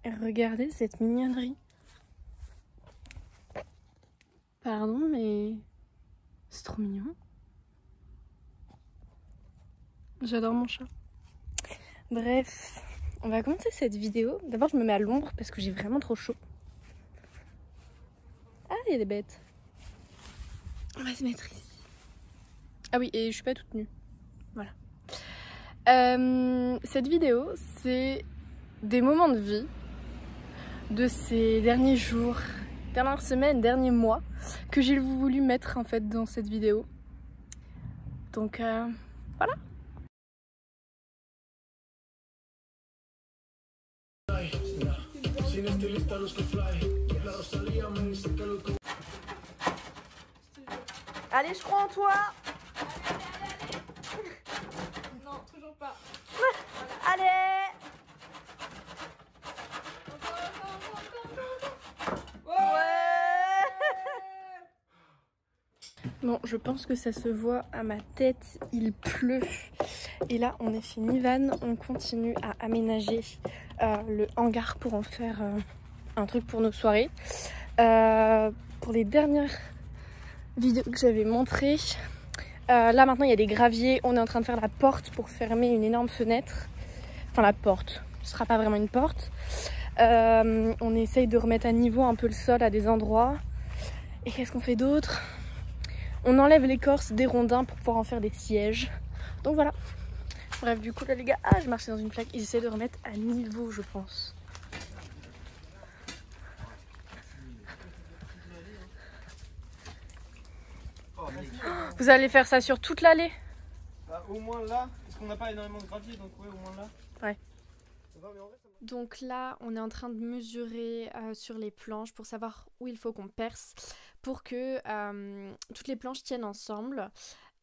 Regardez cette mignonnerie. Pardon, mais c'est trop mignon. J'adore mon chat. Bref, on va commencer cette vidéo. D'abord, je me mets à l'ombre parce que j'ai vraiment trop chaud. Ah, il y a des bêtes. On va se mettre ici. Ah oui, et je suis pas toute nue. Voilà. Cette vidéo, c'est des moments de vie de ces derniers jours, dernières semaines, derniers mois que j'ai voulu mettre en fait dans cette vidéo. Donc voilà. Allez, je crois en toi. Non, toujours pas. Allez. Bon, je pense que ça se voit à ma tête, il pleut. Et là, on est chez Nivan, on continue à aménager le hangar pour en faire un truc pour nos soirées. Pour les dernières vidéos que j'avais montrées, là maintenant il y a des graviers, on est en train de faire la porte pour fermer une énorme fenêtre. Enfin la porte, ce sera pas vraiment une porte. On essaye de remettre à niveau un peu le sol à des endroits. Et qu'est-ce qu'on fait d'autre? On enlève l'écorce des rondins pour pouvoir en faire des sièges. Donc voilà. Bref, du coup là les gars, je marchais dans une plaque. Ils essaient de remettre à niveau, je pense. Vous allez faire ça sur toute l'allée? Bah, au moins là, parce qu'on n'a pas énormément de gravier, donc ouais, au moins là. Ouais. Donc là, on est en train de mesurer sur les planches pour savoir où il faut qu'on perce pour que toutes les planches tiennent ensemble.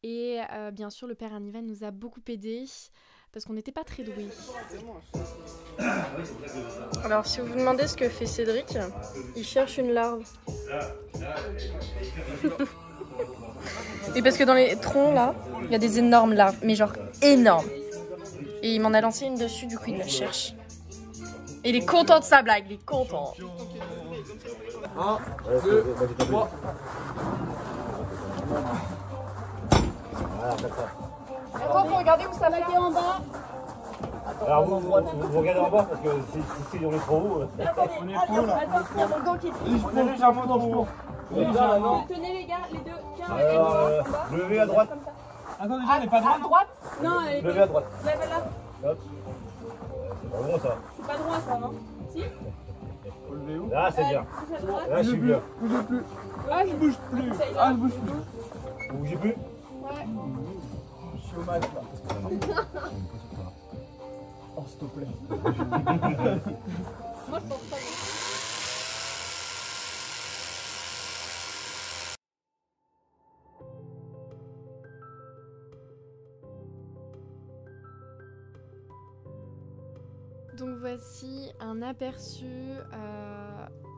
Et bien sûr, le père Anivan nous a beaucoup aidé parce qu'on n'était pas très doués. Alors, si vous vous demandez ce que fait Cédric, il cherche une larve. Et parce que dans les troncs là, il y a des énormes larves, mais genre énormes. Et il m'en a lancé une dessus, du coup il la cherche. Et il est content de sa blague, il est content. 1, 2, 3. Attends, faut regarder où ça va aller en bas. Alors vous regardez en bas parce que si on est trop haut. Attendez, On est trop là. attends, il y a mon gant qui est pris. On est légèrement dans le fond. Légèrement. Tenez les gars, les deux. Tiens, Alors levez à droite. Attends, déjà, on n'est pas droit. à droite. Non, elle est Levez à droite. là. Hop. C'est pas bon ça. C'est pas droit ça, non? Si? Faut lever où? Là c'est bien. Plus à droite. Là je suis bien. Bougez plus. Ah, Je bouge plus. Ah, je bouge plus. Vous bougez plus? Ouais. Je suis au match là. Oh, s'il te plaît. Moi je pense pas. Donc voici un aperçu,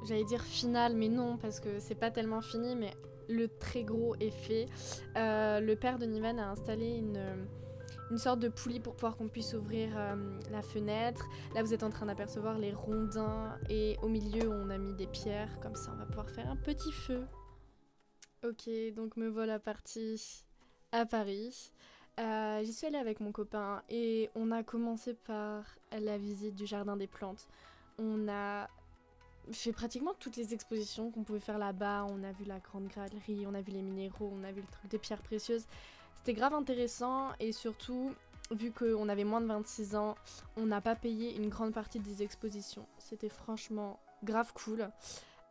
j'allais dire final, mais non, parce que c'est pas tellement fini, mais le très gros est fait. Le père de Nivan a installé une sorte de poulie pour pouvoir qu'on puisse ouvrir la fenêtre. Là, vous êtes en train d'apercevoir les rondins, et au milieu, on a mis des pierres, comme ça, on va pouvoir faire un petit feu. Ok, donc me voilà partie à Paris. J'y suis allée avec mon copain et on a commencé par la visite du jardin des plantes. On a fait pratiquement toutes les expositions qu'on pouvait faire là-bas. On a vu la grande galerie, on a vu les minéraux, on a vu le truc des pierres précieuses. C'était grave intéressant et surtout, vu qu'on avait moins de 26 ans, on n'a pas payé une grande partie des expositions. C'était franchement grave cool.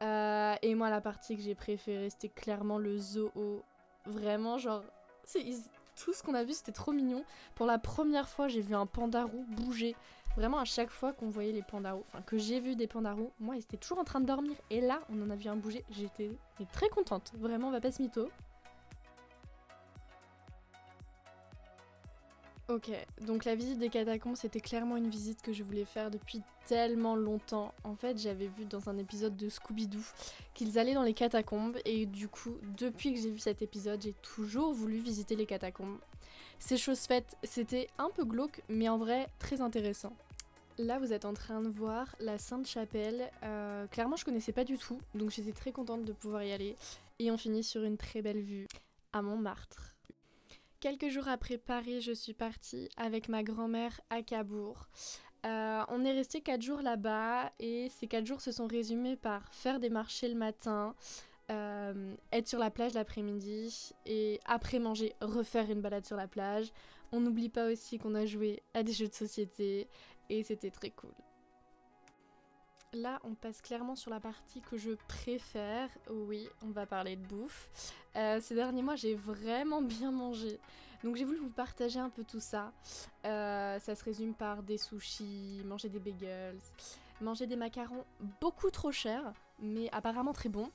Et moi, la partie que j'ai préférée, c'était clairement le zoo. Vraiment, genre... Tout ce qu'on a vu, c'était trop mignon. Pour la première fois, j'ai vu un pandarou bouger. Vraiment, à chaque fois qu'on voyait les pandarous, enfin que j'ai vu des pandarous, moi, ils étaient toujours en train de dormir. Et là, on en a vu un bouger. J'étais très contente. Vraiment, on va pas se mytho. Ok, donc la visite des catacombes, c'était clairement une visite que je voulais faire depuis tellement longtemps. En fait, j'avais vu dans un épisode de Scooby-Doo qu'ils allaient dans les catacombes et du coup, depuis que j'ai vu cet épisode, j'ai toujours voulu visiter les catacombes. C'est chose faite, c'était un peu glauque, mais en vrai, très intéressant. Là, vous êtes en train de voir la Sainte-Chapelle. Clairement, je connaissais pas du tout, donc j'étais très contente de pouvoir y aller. Et on finit sur une très belle vue à Montmartre. Quelques jours après Paris, je suis partie avec ma grand-mère à Cabourg. On est resté 4 jours là-bas et ces 4 jours se sont résumés par faire des marchés le matin, être sur la plage l'après-midi et après manger, refaire une balade sur la plage. On n'oublie pas aussi qu'on a joué à des jeux de société et c'était très cool. Là, on passe clairement sur la partie que je préfère. Oui, on va parler de bouffe. Ces derniers mois, j'ai vraiment bien mangé. Donc j'ai voulu vous partager un peu tout ça. Ça se résume par des sushis, manger des bagels, manger des macarons beaucoup trop chers, mais apparemment très bons.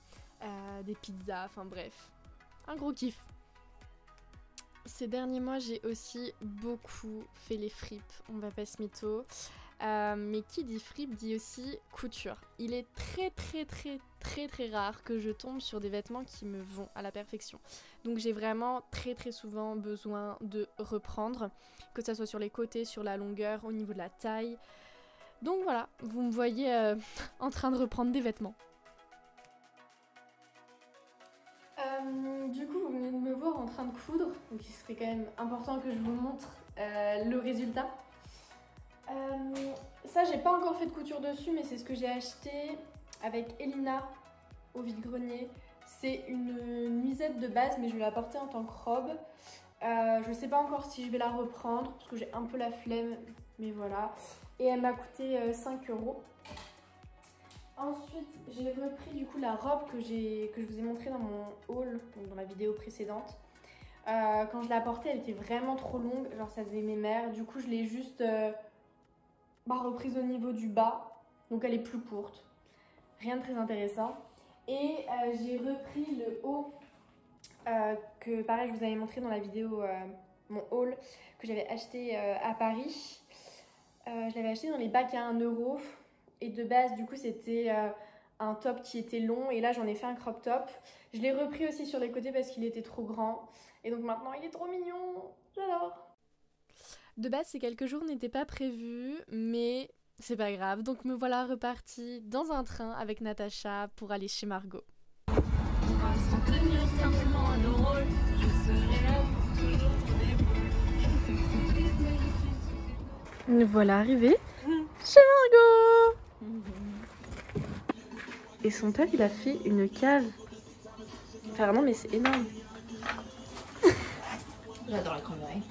Des pizzas, enfin bref. Un gros kiff. Ces derniers mois, j'ai aussi beaucoup fait les fripes. On va pas se mytho. Mais qui dit fripe dit aussi couture. Il est très rare que je tombe sur des vêtements qui me vont à la perfection. Donc j'ai vraiment très souvent besoin de reprendre, que ça soit sur les côtés, sur la longueur, au niveau de la taille. Donc voilà, vous me voyez en train de reprendre des vêtements. Du coup, vous venez de me voir en train de coudre, donc il serait quand même important que je vous montre le résultat. Ça, j'ai pas encore fait de couture dessus, mais c'est ce que j'ai acheté avec Elina au vide-grenier. C'est une nuisette de base, mais je vais la porter en tant que robe. Je sais pas encore si je vais la reprendre parce que j'ai un peu la flemme, mais voilà. Et elle m'a coûté 5 €. Ensuite, j'ai repris du coup la robe que je vous ai montrée dans mon haul, donc dans la vidéo précédente. Quand je l'ai portée, elle était vraiment trop longue, genre ça faisait mes mères. Du coup, je l'ai juste reprise au niveau du bas, donc elle est plus courte. Rien de très intéressant. Et j'ai repris le haut que pareil, je vous avais montré dans la vidéo, mon haul que j'avais acheté à Paris. Je l'avais acheté dans les bacs à 1 €. Et de base, du coup, c'était un top qui était long. Et là, j'en ai fait un crop top. Je l'ai repris aussi sur les côtés parce qu'il était trop grand. Et donc maintenant, il est trop mignon. J'adore. De base, ces quelques jours n'étaient pas prévus, mais c'est pas grave. Donc me voilà repartie dans un train avec Natacha pour aller chez Margot. Nous voilà arrivés chez Margot. Et son père, il a fait une cave. Enfin non, mais c'est énorme. J'adore la crèmerie.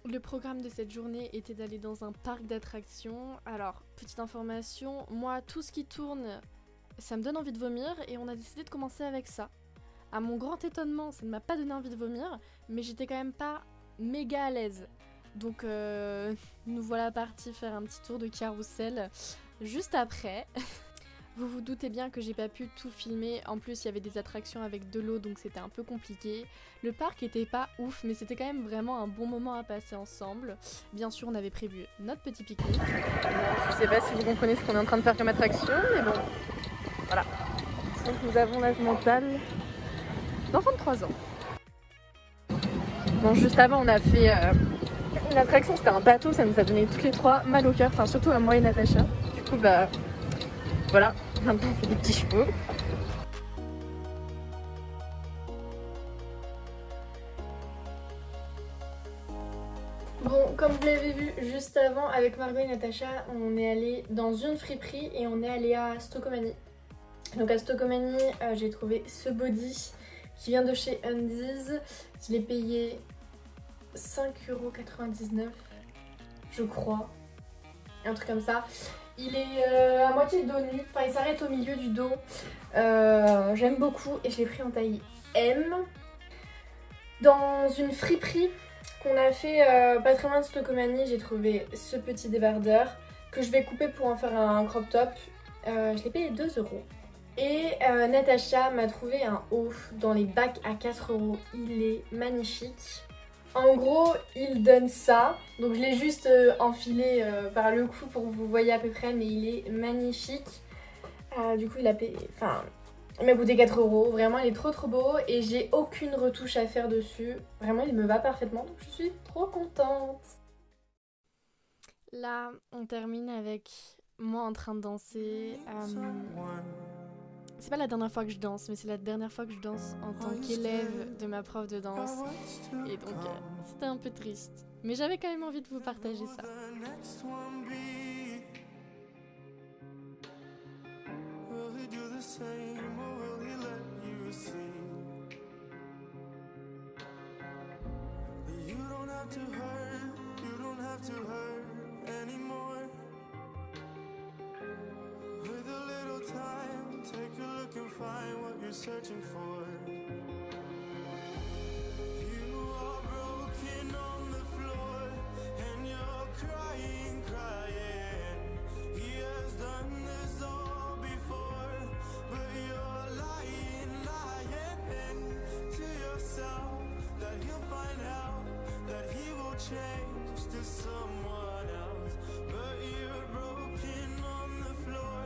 Le programme de cette journée était d'aller dans un parc d'attractions. Alors, petite information, moi, tout ce qui tourne, ça me donne envie de vomir et on a décidé de commencer avec ça. À mon grand étonnement, ça ne m'a pas donné envie de vomir, mais j'étais quand même pas méga à l'aise. Donc, nous voilà partis faire un petit tour de carrousel juste après. Vous vous doutez bien que j'ai pas pu tout filmer, en plus il y avait des attractions avec de l'eau donc c'était un peu compliqué. Le parc était pas ouf mais c'était quand même vraiment un bon moment à passer ensemble. Bien sûr on avait prévu notre petit pique-nique. Je sais pas si vous comprenez ce qu'on est en train de faire comme attraction mais bon, voilà. Donc nous avons l'âge mental d'enfant de 3 ans. Bon juste avant on a fait une attraction, c'était un bateau, ça nous a donné toutes les trois mal au cœur, enfin surtout à moi et Natacha. Du coup bah... voilà, maintenant on fait des petits chevaux. Bon, comme vous l'avez vu juste avant, avec Margot et Natacha, on est allé dans une friperie et on est allé à Stockomanie. Donc à Stockomanie, j'ai trouvé ce body qui vient de chez Undies. Je l'ai payé 5,99 €, je crois. Un truc comme ça. Il est à moitié dos nu, enfin il s'arrête au milieu du dos. J'aime beaucoup et je l'ai pris en taille M. Dans une friperie qu'on a fait pas très loin de Stockomanie, j'ai trouvé ce petit débardeur que je vais couper pour en faire un crop top. Je l'ai payé 2 €. Et Natacha m'a trouvé un haut dans les bacs à 4 €. Il est magnifique. En gros, il donne ça, donc je l'ai juste enfilé par le cou pour que vous voyez à peu près, mais il est magnifique. Du coup, il a payé, enfin, il m'a coûté 4 €. Vraiment, il est trop beau et j'ai aucune retouche à faire dessus. Vraiment, il me va parfaitement, donc je suis trop contente. Là, on termine avec moi en train de danser. C'est pas la dernière fois que je danse, mais c'est la dernière fois que je danse en tant qu'élève de ma prof de danse. Et donc, c'était un peu triste. Mais j'avais quand même envie de vous partager ça. Take a look and find what you're searching for. You are broken on the floor and you're crying, crying. He has done this all before, but you're lying, lying to yourself that he'll find out, that he will change to someone else. But you're broken on the floor,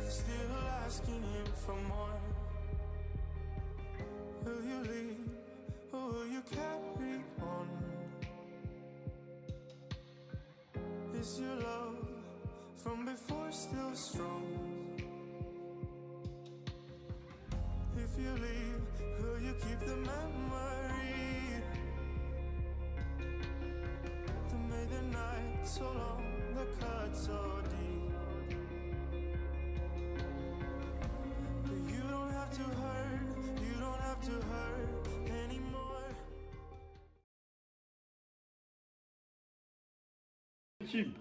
still asking him for more. Will you leave or will you carry on? Is your love from before still strong? If you leave, will you keep the memory that made the night so long, the cut so deep? To hurt anymore. YouTube.